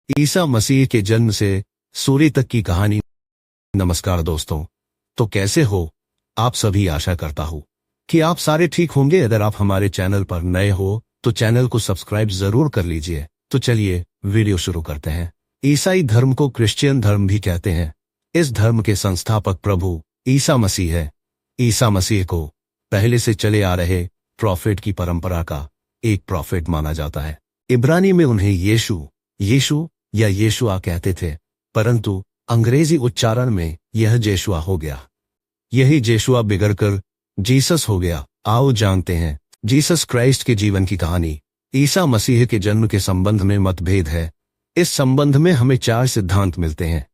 ईसा मसीह के जन्म से सूर्य तक की कहानी। नमस्कार दोस्तों, तो कैसे हो आप सभी। आशा करता हूँ कि आप सारे ठीक होंगे। अगर आप हमारे चैनल पर नए हो तो चैनल को सब्सक्राइब जरूर कर लीजिए। तो चलिए वीडियो शुरू करते हैं। ईसाई धर्म को क्रिश्चियन धर्म भी कहते हैं। इस धर्म के संस्थापक प्रभु ईसा मसीह है। ईसा मसीह को पहले से चले आ रहे प्रॉफिट की परंपरा का एक प्रॉफिट माना जाता है। इब्रानी में उन्हें यीशु या यीशुआ कहते थे, परंतु अंग्रेजी उच्चारण में यह जेशुआ हो गया। यही जेशुआ बिगड़कर जीसस हो गया। आओ जानते हैं जीसस क्राइस्ट के जीवन की कहानी। ईसा मसीह के जन्म के संबंध में मतभेद है। इस संबंध में हमें 4 सिद्धांत मिलते हैं।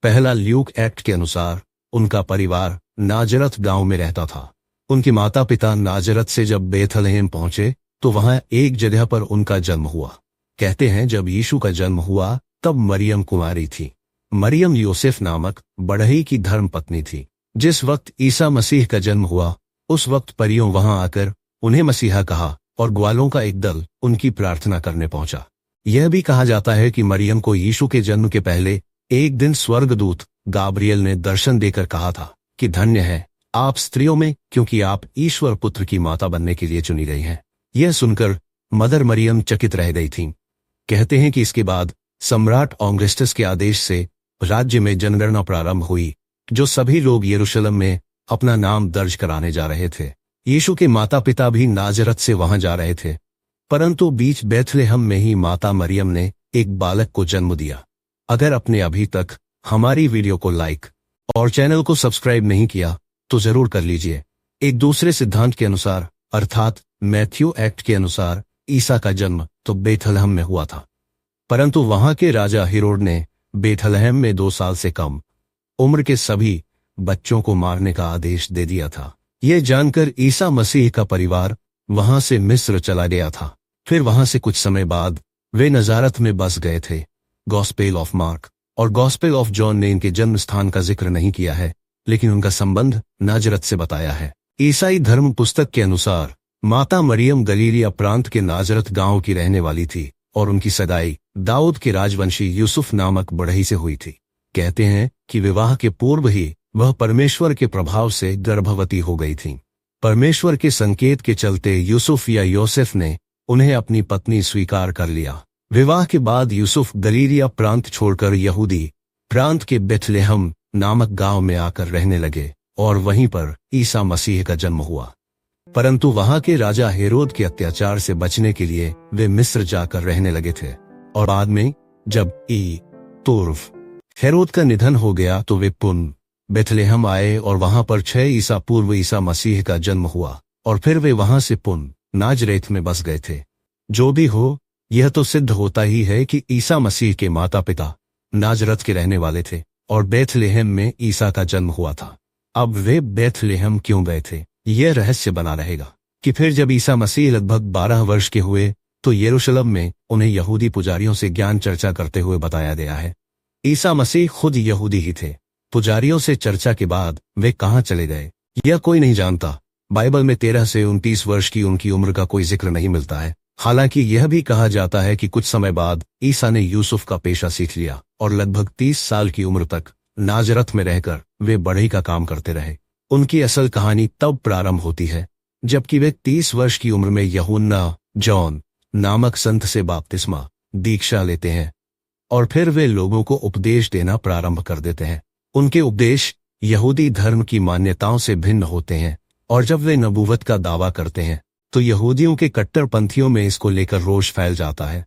पहला, ल्यूक एक्ट के अनुसार उनका परिवार नाजरत गांव में रहता था। उनके माता पिता नाजरत से जब बेथलहेम पहुंचे तो वहां एक जगह पर उनका जन्म हुआ। कहते हैं जब यीशु का जन्म हुआ तब मरियम कुंवारी थी। मरियम योसेफ नामक बढ़ई की धर्म पत्नी थी। जिस वक्त ईसा मसीह का जन्म हुआ उस वक्त परियों वहां आकर उन्हें मसीहा कहा और ग्वालों का एक दल उनकी प्रार्थना करने पहुंचा। यह भी कहा जाता है कि मरियम को यीशु के जन्म के पहले एक दिन स्वर्गदूत गाब्रियल ने दर्शन देकर कहा था कि धन्य है आप स्त्रियों में, क्योंकि आप ईश्वर पुत्र की माता बनने के लिए चुनी गई हैं। यह सुनकर मदर मरियम चकित रह गई थीं। कहते हैं कि इसके बाद सम्राट ऑगस्टस के आदेश से राज्य में जनगणना प्रारंभ हुई, जो सभी लोग यरूशलेम में अपना नाम दर्ज कराने जा रहे थे। यीशु के माता पिता भी नाजरत से वहां जा रहे थे, परंतु बीच बेथलेहम में ही माता मरियम ने एक बालक को जन्म दिया। अगर आपने अभी तक हमारी वीडियो को लाइक और चैनल को सब्सक्राइब नहीं किया तो जरूर कर लीजिए। एक दूसरे सिद्धांत के अनुसार अर्थात मैथ्यू एक्ट के अनुसार ईसा का जन्म तो बेथलहम में हुआ था, परंतु वहां के राजा हेरोड ने बेथलहम में 2 साल से कम उम्र के सभी बच्चों को मारने का आदेश दे दिया था। यह जानकर ईसा मसीह का परिवार वहां से मिस्र चला गया था। फिर वहां से कुछ समय बाद वे नजारत में बस गए थे। गॉस्पेल ऑफ मार्क और गॉस्पेल ऑफ जॉन ने इनके जन्म स्थान का जिक्र नहीं किया है, लेकिन उनका संबंध नाजरत से बताया है। ईसाई धर्म पुस्तक के अनुसार माता मरियम गलीलिया प्रांत के नाजरत गांव की रहने वाली थी और उनकी सगाई दाऊद के राजवंशी यूसुफ नामक बढ़ई से हुई थी। कहते हैं कि विवाह के पूर्व ही वह परमेश्वर के प्रभाव से गर्भवती हो गई थीं। परमेश्वर के संकेत के चलते यूसुफ या योसेफ ने उन्हें अपनी पत्नी स्वीकार कर लिया। विवाह के बाद यूसुफ गलीलिया प्रांत छोड़कर यहूदी प्रांत के बेथलेहम नामक गांव में आकर रहने लगे और वहीं पर ईसा मसीह का जन्म हुआ। परंतु वहां के राजा हेरोद के अत्याचार से बचने के लिए वे मिस्र जाकर रहने लगे थे, और बाद में जब हेरोद का निधन हो गया तो वे पुनः बेथलेहम आए और वहां पर 6 ईसा पूर्व ईसा मसीह का जन्म हुआ और फिर वे वहां से पुनः नाजरेत में बस गए थे। जो भी हो, यह तो सिद्ध होता ही है कि ईसा मसीह के माता पिता नाजरत के रहने वाले थे और बेथलेहम में ईसा का जन्म हुआ था। अब वे बेथलेहम क्यों गए थे, यह रहस्य बना रहेगा कि फिर जब ईसा मसीह लगभग 12 वर्ष के हुए तो यरूशलेम में उन्हें यहूदी पुजारियों से ज्ञान चर्चा करते हुए बताया गया है। ईसा मसीह खुद यहूदी ही थे। पुजारियों से चर्चा के बाद वे कहां चले गए यह कोई नहीं जानता। बाइबल में 13 से 29 वर्ष की उनकी उम्र का कोई जिक्र नहीं मिलता है। हालांकि यह भी कहा जाता है कि कुछ समय बाद ईसा ने यूसुफ का पेशा सीख लिया और लगभग 30 साल की उम्र तक नाजरत में रहकर वे बढ़ई का काम करते रहे। उनकी असल कहानी तब प्रारंभ होती है जबकि वे 30 वर्ष की उम्र में यूहन्ना जॉन नामक संत से बपतिस्मा दीक्षा लेते हैं और फिर वे लोगों को उपदेश देना प्रारंभ कर देते हैं। उनके उपदेश यहूदी धर्म की मान्यताओं से भिन्न होते हैं और जब वे नबूवत का दावा करते हैं तो यहूदियों के कट्टरपंथियों में इसको लेकर रोष फैल जाता है।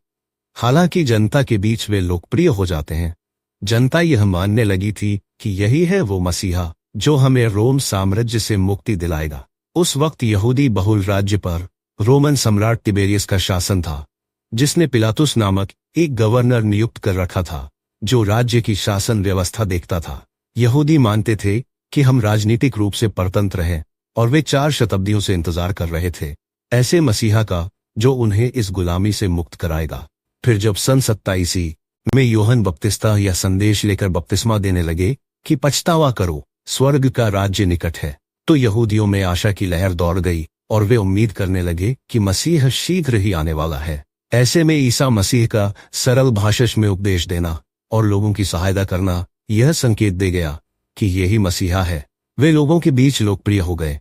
हालांकि जनता के बीच वे लोकप्रिय हो जाते हैं। जनता यह मानने लगी थी कि यही है वो मसीहा जो हमें रोम साम्राज्य से मुक्ति दिलाएगा। उस वक्त यहूदी बहुल राज्य पर रोमन सम्राट तिबेरियस का शासन था, जिसने पिलातुस नामक एक गवर्नर नियुक्त कर रखा था जो राज्य की शासन व्यवस्था देखता था। यहूदी मानते थे कि हम राजनीतिक रूप से परतंत्र हैं और वे 4 शताब्दियों से इंतजार कर रहे थे ऐसे मसीहा का जो उन्हें इस गुलामी से मुक्त कराएगा। फिर जब सन 27 में यूहन्ना बपतिस्ता यह संदेश लेकर बपतिस्मा देने लगे कि पछतावा करो, स्वर्ग का राज्य निकट है, तो यहूदियों में आशा की लहर दौड़ गई और वे उम्मीद करने लगे कि मसीह शीघ्र ही आने वाला है। ऐसे में ईसा मसीह का सरल भाषा में उपदेश देना और लोगों की सहायता करना यह संकेत दे गया कि यही मसीहा है। वे लोगों के बीच लोकप्रिय हो गए।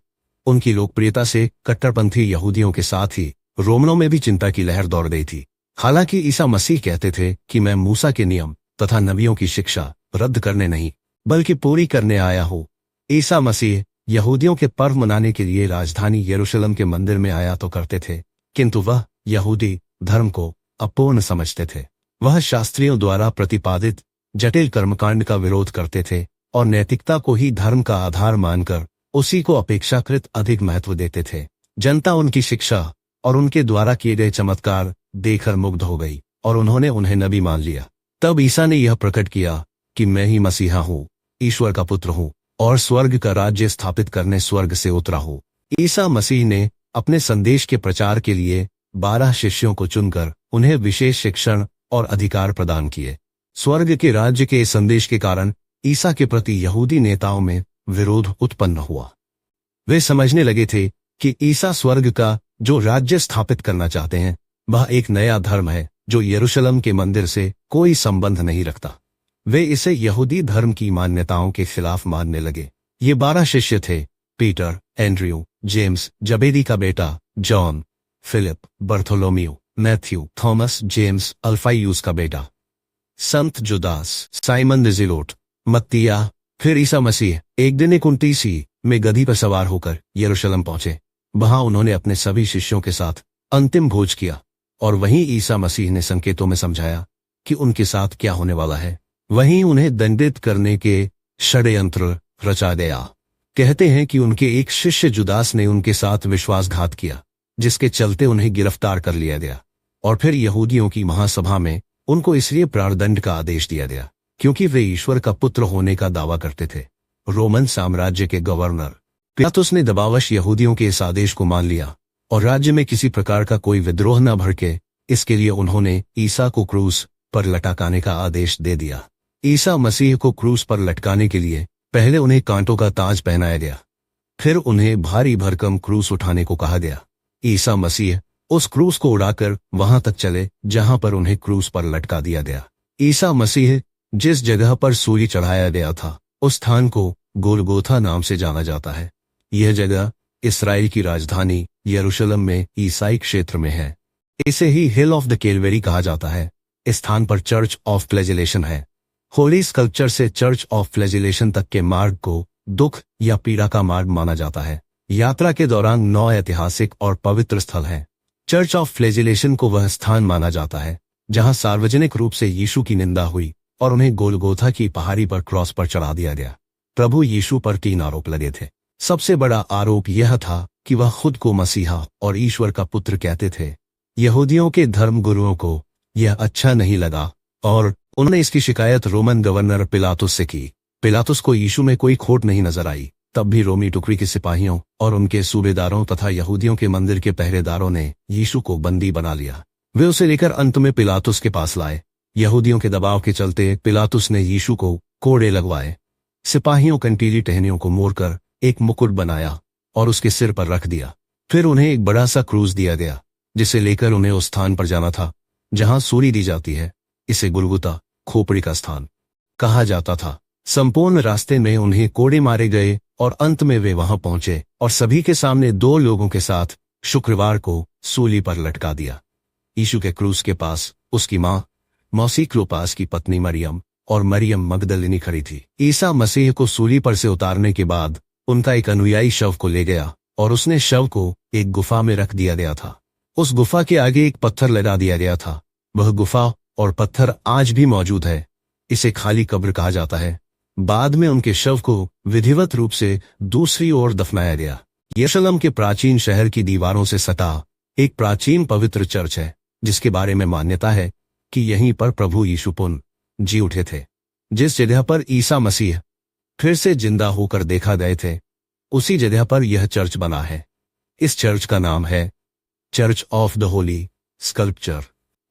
उनकी लोकप्रियता से कट्टरपंथी यहूदियों के साथ ही रोमनों में भी चिंता की लहर दौड़ गई थी। हालांकि ईसा मसीह कहते थे कि मैं मूसा के नियम तथा नबियों की शिक्षा रद्द करने नहीं बल्कि पूरी करने आया हूँ। ईसा मसीह यहूदियों के पर्व मनाने के लिए राजधानी यरूशलेम के मंदिर में आया तो करते थे, किंतु वह यहूदी धर्म को अपूर्ण समझते थे। वह शास्त्रियों द्वारा प्रतिपादित जटिल कर्मकांड का विरोध करते थे और नैतिकता को ही धर्म का आधार मानकर उसी को अपेक्षाकृत अधिक महत्व देते थे। जनता उनकी शिक्षा और उनके द्वारा किए गए चमत्कार देखकर मुग्ध हो गई और उन्होंने उन्हें नबी मान लिया। तब ईसा ने यह प्रकट किया कि मैं ही मसीहा हूँ, ईश्वर का पुत्र हूँ और स्वर्ग का राज्य स्थापित करने स्वर्ग से उतरा हूँ। ईसा मसीह ने अपने संदेश के प्रचार के लिए 12 शिष्यों को चुनकर उन्हें विशेष शिक्षण और अधिकार प्रदान किए। स्वर्ग के राज्य के इस संदेश के कारण ईसा के प्रति यहूदी नेताओं में विरोध उत्पन्न हुआ। वे समझने लगे थे कि ईसा स्वर्ग का जो राज्य स्थापित करना चाहते हैं वह एक नया धर्म है जो यरूशलेम के मंदिर से कोई संबंध नहीं रखता। वे इसे यहूदी धर्म की मान्यताओं के खिलाफ मानने लगे। ये 12 शिष्य थे: पीटर, एंड्रयू, जेम्स जबेदी का बेटा, John, Philip, Bartholomew, Matthew, Thomas, James Alphaeus का बेटा, संत जुदास, साइमन निजिलोट, मत्तिया। फिर ईसा मसीह एक दिन 29 में गधी पर सवार होकर यरूशलेम पहुंचे। वहां उन्होंने अपने सभी शिष्यों के साथ अंतिम भोज किया और वहीं ईसा मसीह ने संकेतों में समझाया कि उनके साथ क्या होने वाला है। वहीं उन्हें दंडित करने के षड्यंत्र रचा गया। कहते हैं कि उनके एक शिष्य जुदास ने उनके साथ विश्वासघात किया, जिसके चलते उन्हें गिरफ्तार कर लिया गया और फिर यहूदियों की महासभा में उनको इसलिए प्राणदंड का आदेश दिया गया क्योंकि वे ईश्वर का पुत्र होने का दावा करते थे। रोमन साम्राज्य के गवर्नर पिलातुस ने दबावश यहूदियों के इस आदेश को मान लिया और राज्य में किसी प्रकार का कोई विद्रोह न भड़के इसके लिए उन्होंने ईसा को क्रूस पर लटकाने का आदेश दे दिया। ईसा मसीह को क्रूस पर लटकाने के लिए पहले उन्हें कांटों का ताज पहनाया गया, फिर उन्हें भारी भरकम क्रूस उठाने को कहा गया। ईसा मसीह उस क्रूस को उड़ाकर वहां तक चले जहां पर उन्हें क्रूस पर लटका दिया गया। ईसा मसीह जिस जगह पर सूली चढ़ाया गया था उस स्थान को गोलगोथा नाम से जाना जाता है। यह जगह इस्राएल की राजधानी यरूशलेम में ईसाई क्षेत्र में है। इसे ही हिल ऑफ द कैलवेरी कहा जाता है। इस स्थान पर चर्च ऑफ फ्लैजिलेशन है। होली स्कल्पचर से चर्च ऑफ फ्लैजिलेशन तक के मार्ग को दुख या पीड़ा का मार्ग माना जाता है। यात्रा के दौरान 9 ऐतिहासिक और पवित्र स्थल हैं। चर्च ऑफ फ्लैजिलेशन को वह स्थान माना जाता है जहां सार्वजनिक रूप से यीशु की निंदा हुई और उन्हें गोलगोथा की पहाड़ी पर क्रॉस पर चढ़ा दिया गया। प्रभु यीशु पर 3 आरोप लगे थे। सबसे बड़ा आरोप यह था कि वह खुद को मसीहा और ईश्वर का पुत्र कहते थे। यहूदियों के धर्म गुरुओं को यह अच्छा नहीं लगा और उन्होंने इसकी शिकायत रोमन गवर्नर पिलातुस से की। पिलातुस को यीशु में कोई खोट नहीं नजर आई। तब भी रोमी टुकड़ी के सिपाहियों और उनके सूबेदारों तथा यहूदियों के मंदिर के पहरेदारों ने यीशु को बंदी बना लिया। वे उसे लेकर अंत में पिलातुस के पास लाए। यहूदियों के दबाव के चलते पिलातुस ने यीशु को कोड़े लगवाए। सिपाहियों कंटीली टहनियों को मोड़कर एक मुकुट बनाया और उसके सिर पर रख दिया। फिर उन्हें एक बड़ा सा क्रूस दिया गया जिसे लेकर उन्हें उस स्थान पर जाना था जहां सूली दी जाती है। इसे गुलगुता, खोपड़ी का स्थान कहा जाता था। संपूर्ण रास्ते में उन्हें कोड़े मारे गए और अंत में वे वहां पहुंचे और सभी के सामने 2 लोगों के साथ शुक्रवार को सूली पर लटका दिया। यीशु के क्रूस के पास उसकी मां मौसी क्लोपास की पत्नी मरियम और मरियम मगदलिनी खड़ी थी। ईसा मसीह को सूली पर से उतारने के बाद उनका एक अनुयायी शव को ले गया और उसने शव को एक गुफा में रख दिया गया था। उस गुफा के आगे एक पत्थर लगा दिया गया था। वह गुफा और पत्थर आज भी मौजूद है। इसे खाली कब्र कहा जाता है। बाद में उनके शव को विधिवत रूप से दूसरी ओर दफनाया गया। यरूशलेम के प्राचीन शहर की दीवारों से सटा एक प्राचीन पवित्र चर्च है जिसके बारे में मान्यता है कि यहीं पर प्रभु यीशु पुनः जी उठे थे। जिस जगह पर ईसा मसीह फिर से जिंदा होकर देखा गए थे उसी जगह पर यह चर्च बना है। इस चर्च का नाम है church of the Holi sculpture.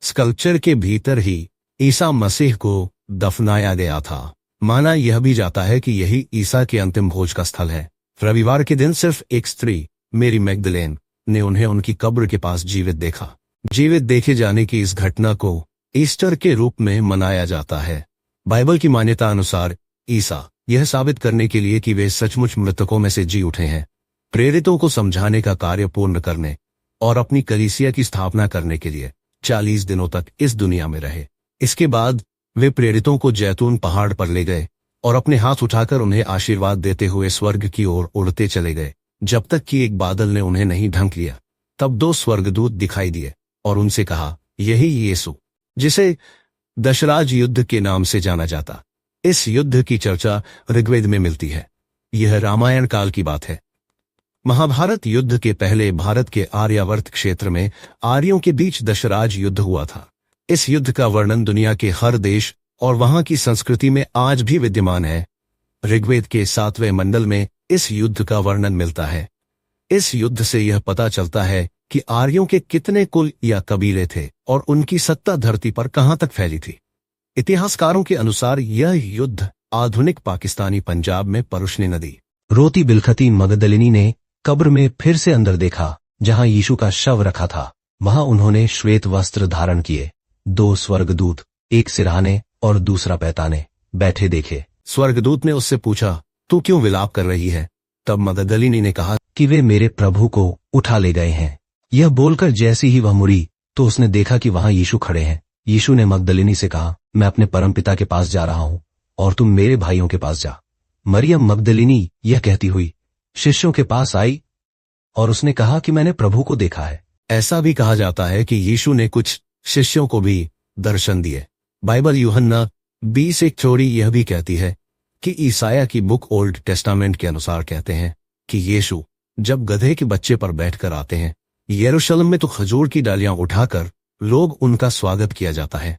Sculpture के भीतर ही ईसा मसीह को दफनाया गया था। माना यह भी जाता है कि यही ईसा के अंतिम भोज का स्थल है। रविवार के दिन सिर्फ एक स्त्री मेरी मैगदलेन ने उन्हें उनकी कब्र के पास जीवित देखा। जीवित देखे जाने की इस घटना को ईस्टर के रूप में मनाया जाता है। बाइबल की मान्यता अनुसार ईसा यह साबित करने के लिए कि वे सचमुच मृतकों में से जी उठे हैं, प्रेरितों को समझाने का कार्य पूर्ण करने और अपनी कलीसिया की स्थापना करने के लिए 40 दिनों तक इस दुनिया में रहे। इसके बाद वे प्रेरितों को जैतून पहाड़ पर ले गए और अपने हाथ उठाकर उन्हें आशीर्वाद देते हुए स्वर्ग की ओर उड़ते चले गए, जब तक कि एक बादल ने उन्हें नहीं ढक लिया। तब 2 स्वर्गदूत दिखाई दिए और उनसे कहा, यही यीशु जिसे दशराज युद्ध के नाम से जाना जाता। इस युद्ध की चर्चा ऋग्वेद में मिलती है। यह रामायण काल की बात है। महाभारत युद्ध के पहले भारत के आर्यावर्त क्षेत्र में आर्यों के बीच दशराज युद्ध हुआ था। इस युद्ध का वर्णन दुनिया के हर देश और वहां की संस्कृति में आज भी विद्यमान है। ऋग्वेद के 7वें मंडल में इस युद्ध का वर्णन मिलता है। इस युद्ध से यह पता चलता है कि आर्यों के कितने कुल या कबीले थे और उनकी सत्ता धरती पर कहां तक फैली थी। इतिहासकारों के अनुसार यह युद्ध आधुनिक पाकिस्तानी पंजाब में परुष्णी नदी रोती बिलखती मगदलिनी ने कब्र में फिर से अंदर देखा, जहां यीशु का शव रखा था। वहां उन्होंने श्वेत वस्त्र धारण किए 2 स्वर्गदूत, एक सिरहाने और दूसरा पैताने, बैठे देखे। स्वर्गदूत ने उससे पूछा, तू क्यों विलाप कर रही है? तब मगदलिनी ने कहा कि वे मेरे प्रभु को उठा ले गए हैं। यह बोलकर जैसी ही वह मुड़ी तो उसने देखा कि वहां यीशु खड़े हैं। यीशु ने मगदलिनी से कहा, मैं अपने परमपिता के पास जा रहा हूं और तुम मेरे भाइयों के पास जा। मरियम मगदलिनी यह कहती हुई शिष्यों के पास आई और उसने कहा कि मैंने प्रभु को देखा है। ऐसा भी कहा जाता है कि यीशु ने कुछ शिष्यों को भी दर्शन दिए। बाइबल यूहन्ना 20:1 यह भी कहती है कि ईसाया की बुक ओल्ड टेस्टामेंट के अनुसार कहते हैं कि यीशु जब गधे के बच्चे पर बैठकर आते हैं यरूशलेम में, तो खजूर की डालियां उठाकर लोग उनका स्वागत किया जाता है,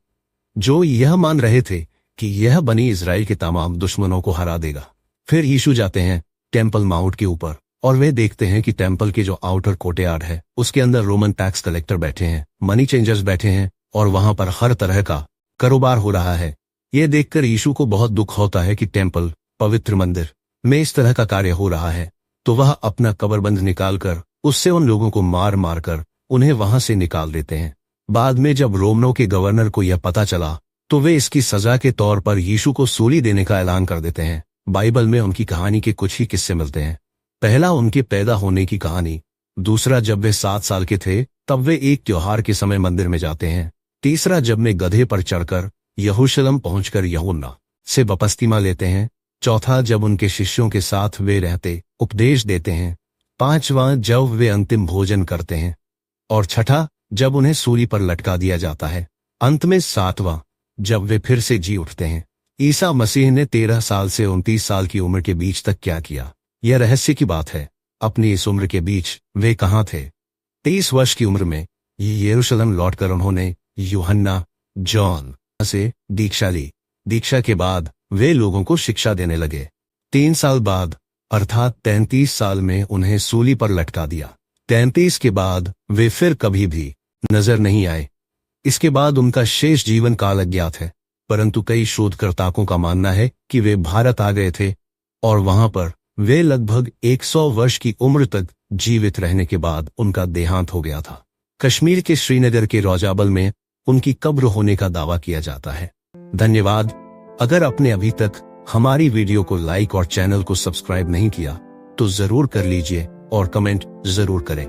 जो यह मान रहे थे कि यह बनी इजराइल के तमाम दुश्मनों को हरा देगा। फिर यीशु जाते हैं टेम्पल माउंट के ऊपर और वे देखते हैं कि टेम्पल की जो आउटर कोर्टयार्ड है उसके अंदर रोमन टैक्स कलेक्टर बैठे हैं, मनी चेंजर्स बैठे हैं और वहां पर हर तरह का कारोबार हो रहा है। यह देखकर यीशु को बहुत दुख होता है कि टेम्पल, पवित्र मंदिर में इस तरह का कार्य हो रहा है। तो वह अपना कबरबंद निकालकर उससे उन लोगों को मार मार कर उन्हें वहां से निकाल देते हैं। बाद में जब रोमनों के गवर्नर को यह पता चला तो वे इसकी सजा के तौर पर यीशु को सूली देने का ऐलान कर देते हैं। बाइबल में उनकी कहानी के कुछ ही किस्से मिलते हैं। पहला उनके पैदा होने की कहानी, दूसरा जब वे 7 साल के थे तब वे एक त्योहार के समय मंदिर में जाते हैं, तीसरा जब वे गधे पर चढ़कर यरूशलेम पहुंचकर यूहन्ना से बपतिस्मा लेते हैं, चौथा जब उनके शिष्यों के साथ वे रहते उपदेश देते हैं, पांचवां जब वे अंतिम भोजन करते हैं और छठा जब उन्हें सूली पर लटका दिया जाता है। अंत में 7वां जब वे फिर से जी उठते हैं। ईसा मसीह ने 13 साल से 29 साल की उम्र के बीच तक क्या किया, यह रहस्य की बात है। अपनी इस उम्र के बीच वे कहाँ थे? 23 वर्ष की उम्र में यरूशलेम लौटकर उन्होंने यूहन्ना, जॉन से दीक्षा ली। दीक्षा के बाद वे लोगों को शिक्षा देने लगे। 3 साल बाद अर्थात 33 साल में उन्हें सूली पर लटका दिया। 33 के बाद वे फिर कभी भी नजर नहीं आए। इसके बाद उनका शेष जीवन काल अज्ञात है, परंतु कई शोधकर्ताओं का मानना है कि वे भारत आ गए थे और वहां पर वे लगभग 100 वर्ष की उम्र तक जीवित रहने के बाद उनका देहांत हो गया था। कश्मीर के श्रीनगर के रौजाबल में उनकी कब्र होने का दावा किया जाता है। धन्यवाद। अगर आपने अभी तक हमारी वीडियो को लाइक और चैनल को सब्सक्राइब नहीं किया तो जरूर कर लीजिए और कमेंट जरूर करें।